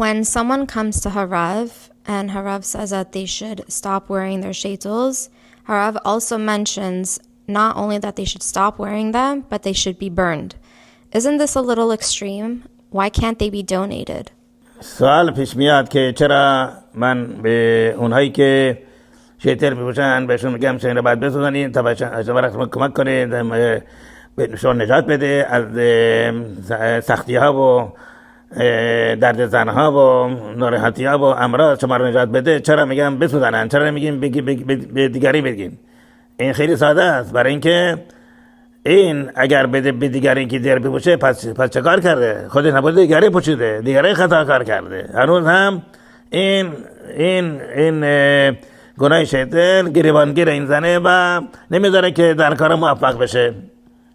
When someone comes to Harav and Harav says that they should stop wearing their shaitels, Harav also mentions not only that they should stop wearing them, but they should be burned. Isn't this a little extreme? Why can't they be donated? سوال پیش میاد که چرا من به اونهایی که شیطر میپوشن بهشون میگم شین رو باید بسوزنید تا برای کمک کنید بهشون نجات بده از سختی ها و درد زن ها و ناراحتی ها و امراض شما رو نجات بده. چرا میگم بسوزنن؟ چرا میگیم به دیگری بگین؟ این خیلی ساده است. برای اینکه این اگر بده به دیگری که دیر بپوشه پس چه کار کرده؟ خودش نبوده دیگری پوشیده، دیگری خطا کار کرده. هنوز هم این گناه شیطان گریبانگیر این زنه و نمیذاره که در کار موفق بشه.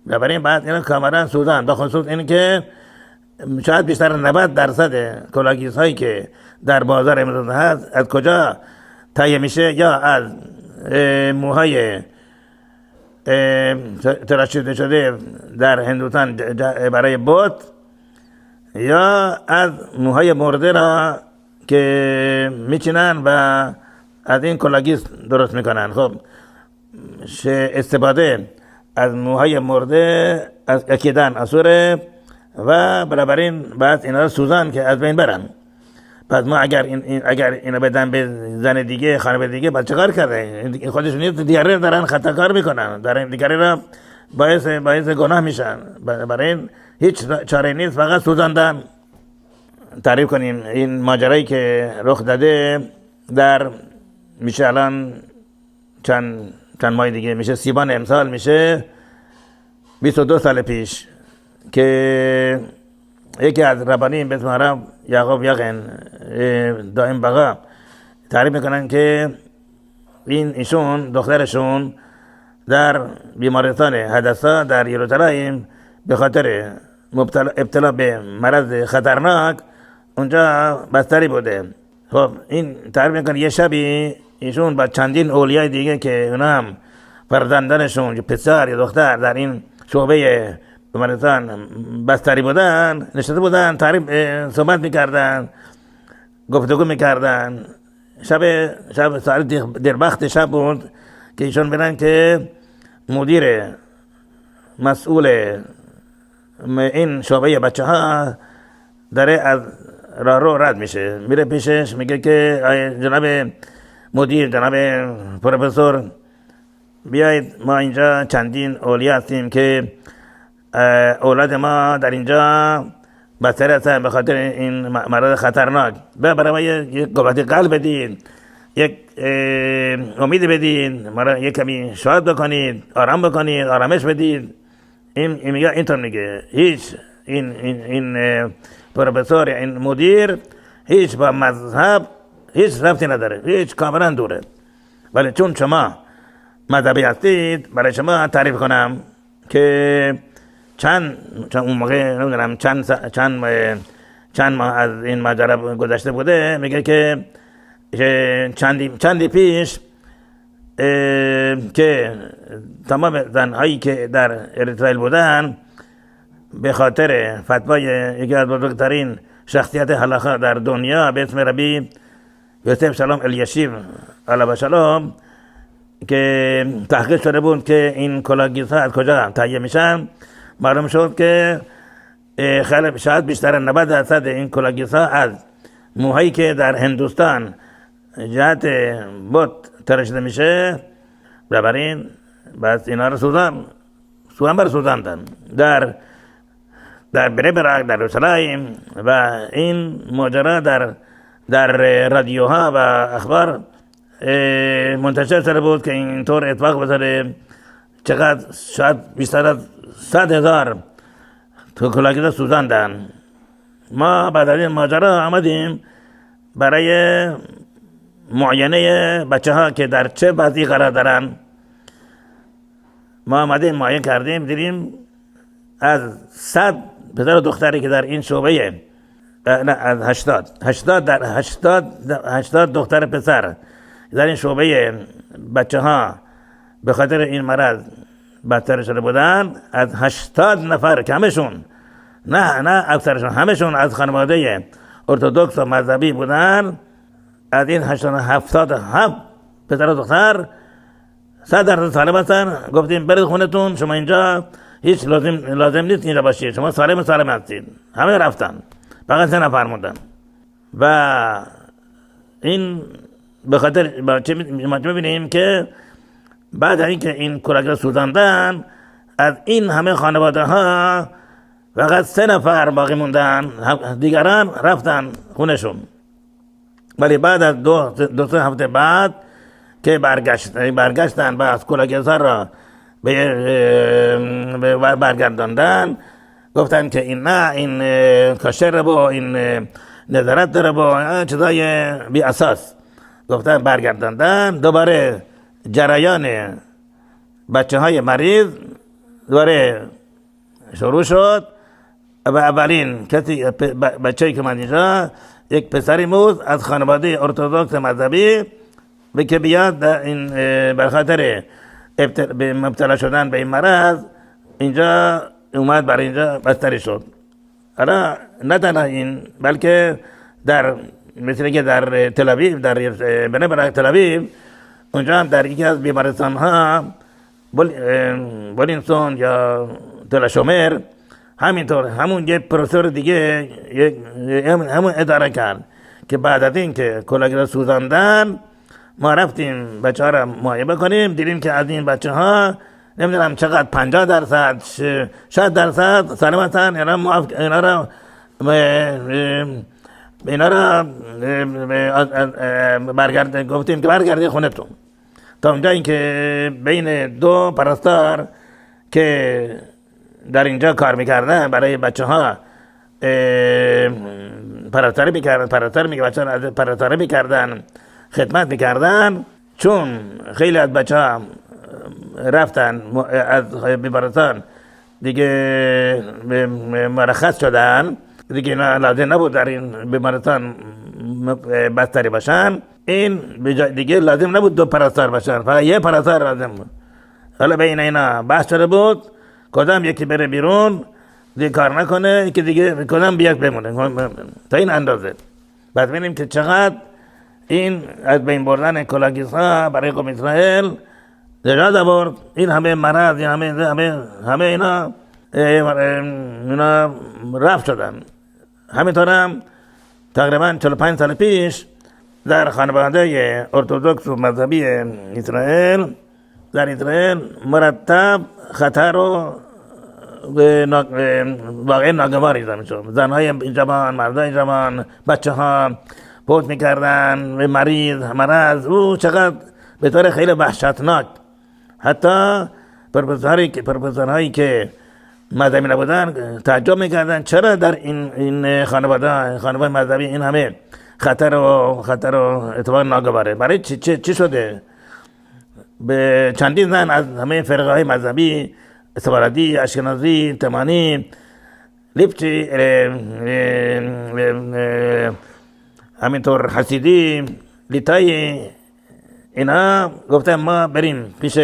برای این بعد اینا کاملا سوزن. بخصوص این که شاید بیشتر 90% کلاگیس هایی که در بازار امروز هست از کجا تهیه میشه؟ یا از موهای تراشیده شده در هندوستان برای بت، یا از موهای مرده را که میچینن و از این کلاگیس درست میکنن. خب استفاده از موهای مرده از اکیدن اسوره و بنابراین بعد اینا رو سوزن که از بین برن. پس ما اگر اینا بدن به زن دیگه، خانم دیگه، بعد چه کار کرده؟ این خودشون نیست، دیگری دارن خطا کار میکنن، دارن دیگری را باعث گناه میشن. برای این هیچ چاره نیست، فقط سوزاندن. تعریف کنیم این ماجرایی که رخ داده در میشه الان چند ماه دیگه، میشه سیبان امسال، میشه 22 سال پیش، که یکی از ربانیم به اسم هرم یعقوب یقین دائم بقا تعریف میکنن که ایشون دخترشون در بیمارستان حدثا در یروشلایم به خاطر ابتلا به مرض خطرناک اونجا بستری بوده. خب این تعریف میکنه یه شبی ایشون با چندین اولیای دیگه که اونا هم فرزندانشون پسر یا دختر در این شعبه بیمارستان بستری بودن، نشسته بودن، صحبت میکردن، گفتگو میکردن. شب ساعت دیر وقت شب بود که ایشون میرن که مدیر مسئول این شعبه بچه ها داره از راه رو رد میشه، میره پیشش، میگه که جناب مدیر، جناب پروفسور، بیایید ما اینجا چندین اولیا هستیم که اولاد ما در اینجا بستری هستن به خاطر این مرض خطرناک. برای ما یک قوت قلب بدید، یک امید بدید، ما را یک کمی شاد بکنید، آرام بکنید، آرامش بدید. این میگه، اینطور میگه. هیچ این پروفسور، این مدیر، هیچ با مذهب هیچ ربطی نداره، هیچ، کاملا دوره. ولی چون شما مذهبی هستید، برای شما تعریف کنم که چند اون موقع نمیدونم چند ماه از این ماجرا گذشته بوده. میگه که چندی پیش که تمام زنهایی که در اسرائیل بودن به خاطر فتوای یکی از بزرگترین شخصیت هلاخا در دنیا به اسم ربی یوسف شلوم الیشیو علیه السلام که تحقیق شده بود که این کلاگیس ها از کجا تهیه میشن، معلوم شد که خیلی شاید بیشتر 90% این کلاگیس ها از موهایی که در هندوستان جهت بت تراشیده میشه. بنابراین بس اینا رو سوزاندن در بره براک، در یروشلایم. و این ماجرا در رادیوها و اخبار منتشر شده بود که اینطور اتفاق بذاره. چقدر شاید بیشتر از 100,000 کلاگیس سوزاندن. ما بعد از این ماجرا آمدیم برای معاینه بچه ها که در چه وضعی قرار دارن. ما آمدیم معاینه کردیم، دیدیم از 100 پسر و دختری که در این شعبه، نه از 80 دختر پسر در این شعبه بچه ها به خاطر این مرض بستری شده بودن، از 80 نفر که همشون، نه اکثرشون، همشون از خانواده ارتودکس و مذهبی بودن، از این 877 پسر و دختر 100% سالم هستن. گفتیم برید خونتون، شما اینجا هیچ لازم نیست اینجا باشید، شما سالم هستید. همه رفتن، فقط 3 نفر موندن. و این به خاطر ما می‌بینیم که بعد از اینکه این کلاگی را سوزاندن، از این همه خانواده ها فقط 3 نفر باقی موندن، دیگران رفتن خونشون. ولی بعد از 2-3 هفته بعد که برگشتن و از کلاگیزار را برگرداندن، گفتن که این نه، این کاشر با این نظارت داره با چیزای بی اساس. گفتن برگرداندن، دوباره جریان بچه های مریض دوباره شروع شد. و اولین کسی بچه‌ای که من اینجا یک پسری بود از خانواده ارتودکس مذهبی که بیاد این برخاطر مبتلا شدن به این مرض اینجا اومد، برای اینجا بستری شد. حالا نه تنها این، بلکه در مثل که در تل آویو، در بنابرای تل آویو، اونجا هم در یکی از بیمارستان ها بولینسون یا تل شومر همینطور همون یک پروفسور دیگه همون اداره کرد که بعد از این که کلاگی را سوزاندن ما رفتیم بچه ها را معاینه کنیم، دیدیم که از این بچه ها نمیدونم چقدر 50% 60% سالم هستن. اینا را گفتیم که برگردید خونتون. تا اونجا این که بین 2 پرستار که در اینجا کار میکردن برای بچه ها پرستاری میکردن، خدمت میکردن، چون خیلی از بچه ها رفتن از بیمارستان دیگه مرخص شدن، دیگه لازم نبود در این بیمارستان بستری باشن. این دیگه لازم نبود 2 پرستار باشن، فقط 1 پرستار لازم بود. حالا بین اینا بحث شده بود کدام یکی بره بیرون دیگه کار نکنه، که دیگه کدام بیاد بمونه تا این اندازه. بعد ببینیم که چقدر این از بین بردن کلاگی‌ها برای قوم اسرائیل نجات آورد. این همه مرض، همه اینا رفت شدن. همینطور هم تقریبا 45 سال پیش در خانواده ارتودکس و مذهبی اسرائیل، در اسرائیل مرتب خطر و واقعی ناگوار ایجاد میشد. زنهای جوان، مردای جوان، بچه ها فوت میکردن، مریض، مرض، او چقدر به طور خیلی وحشتناک. حتی پروفسورهایی که مذهبی نبودن تعجب میکردن چرا در این خانواده مذهبی این همه خطر و اتفاق ناگواره. برای چی شده؟ به چندین زن از همه فرقه های مذهبی، سفاردی، اشکنازی، تیمانی، لیپچی، همینطور حسیدی، لیتایی، اینا گفتن ما بریم پیش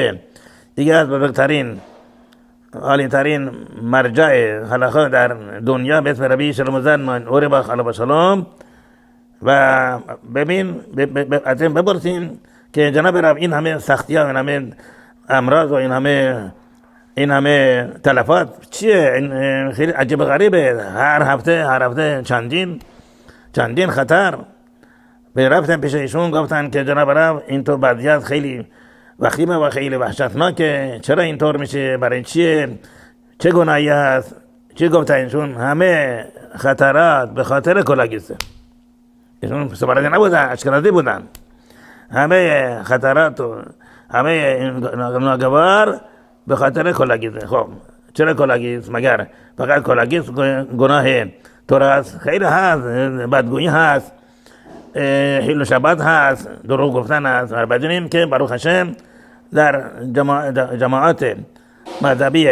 دیگه از بزرگترین عالی‌ترین مرجع حلقه در دنیا به اسم ربی شلوم زلمان اورباخ علیه السلام و ببین از این بپرسیم که جناب رب این همه سختی‌ها، این همه امراض و این همه تلفات چیه؟ این خیلی عجیب غریبه. هر هفته چندین خطر. به رفتن پیش ایشون گفتن که جناب رب این تو وضعیت خیلی وخیمه و خیلی وحشتناکه، چرا اینطور میشه؟ برای چیه؟ چه گناهی هست؟ چی گفتن ایشون؟ همه خطرات به خاطر کلاگیسه. ایشون سفاردی نبودن، اشکنازی بودن. همه خطرات و همه ناگوار به خاطر کلاگیسه. خب چرا کلاگیس؟ مگر فقط کلاگیس گناه تو هست؟ خیلی هست، بدگویی هست، حیل و شبات هست، دروغ گفتن هست. بدونیم که بروخ هشم در جماعات مذهبی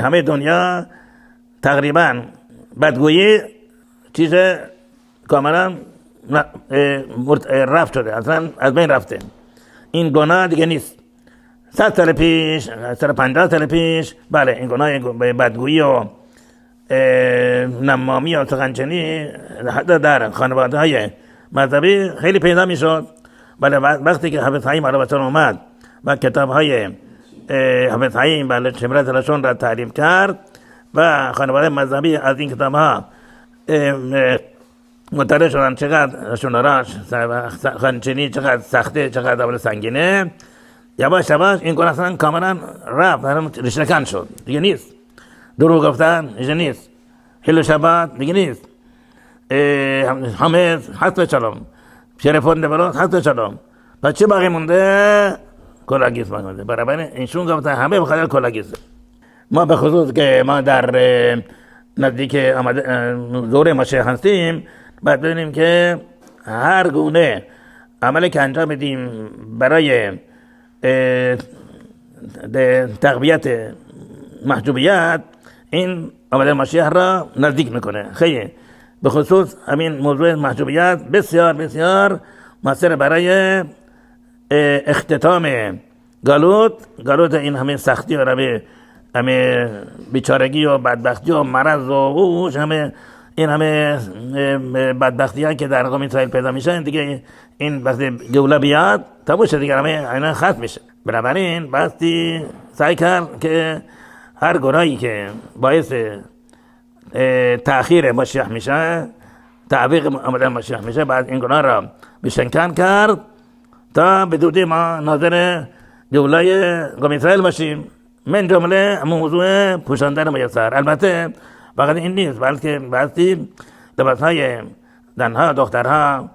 همه دنیا تقریبا بدگویی چیز کاملا رفت شده، اصلا از بین رفته. این گناه دیگه نیست. 100 سال پیش، 150 سال پیش، بله این گناه بدگویی و نمامی یا سخنچنی حتی در خانواده های مذهبی خیلی پیدا می شد. ولی وقتی که حافظ حکیم علیه السلام اومد و کتاب های حافظ حکیم بله شمره دلشون را تعلیم کرد و خانواده مذهبی از این کتاب ها مطلع شدن چقدر شنراش خانچنی چقدر سخته چقدر اول سنگینه. یواش یواش این کار اصلا کاملا رفت رشته‌کن شد دیگه نیست. دروغ گفتن دیگه نیست. حل و شبات دیگه نیست. حمد حسب شلم شرفون دبلات حسب شلم. پس چه باقی مونده؟ کلاگیس باقی مونده. برای اینشون گفتن همه بخاطر کلاگیس. ما به خصوص که ما در نزدیک دوره مشیخ هستیم باید بدونیم که هر گونه عملی که انجام بدیم برای تقویت محجوبیت این آمده مشیخ را نزدیک میکنه. خیلی به خصوص همین موضوع محجوبیت بسیار بسیار مؤثر برای اختتام گالوت این همه سختی و همه بیچارگی و بدبختی و مرض و همه این همه بدبختی ها که در قوم اسرائیل پیدا میشن دیگه این وقتی گوله بیاد تموم شد دیگه همه اینا ختم میشه. بنابراین باستی سعی کرد که هر گناهی که باعث تأخیر مشیخ میشه تعویق آمدن مشیخ میشه بعد این گناه را بشنکن کرد تا به زودی ما ناظر گوله قوم اسرائیل باشیم من جمله موضوع پوشاندن میسر. البته فقط این نیست بلکه باستی لباسهای زنها دخترها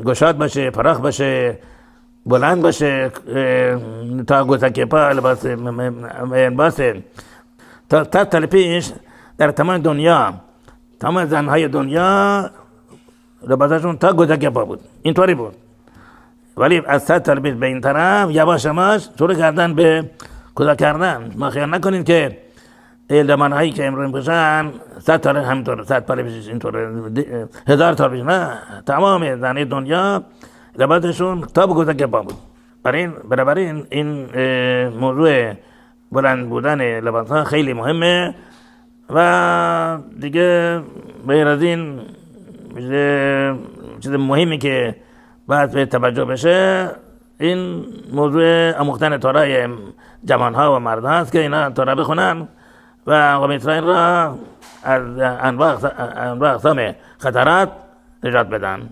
گشاد باشه فراخ باشه بلند باشه تا گوسک پا لباس تا تلپیش در تمام دنیا تمام زنهای دنیا لباسشون تا گوسک پا بود اینطوری بود. ولی از 100 تلپیش به این طرف یواش یواش شروع کردن به کوتاه کردن. ما خیال نکنید که زمان هایی که امروز میپوشن 100 تا همینطور 100 تلپیش اینطور 1000 تلپیش نه تمام زنهای دنیا لباسشون تا به گوسک پا بود. بنابراین این موضوع بلند بودن لباس ها خیلی مهمه و دیگه غیر از این چیز مهمی که باید به توجه بشه این موضوع آموختن تورای جوانها و مردها است که اینا تورا بخونن و قوم اسرائیل را از انواع اقسام خطرات نجات بدن.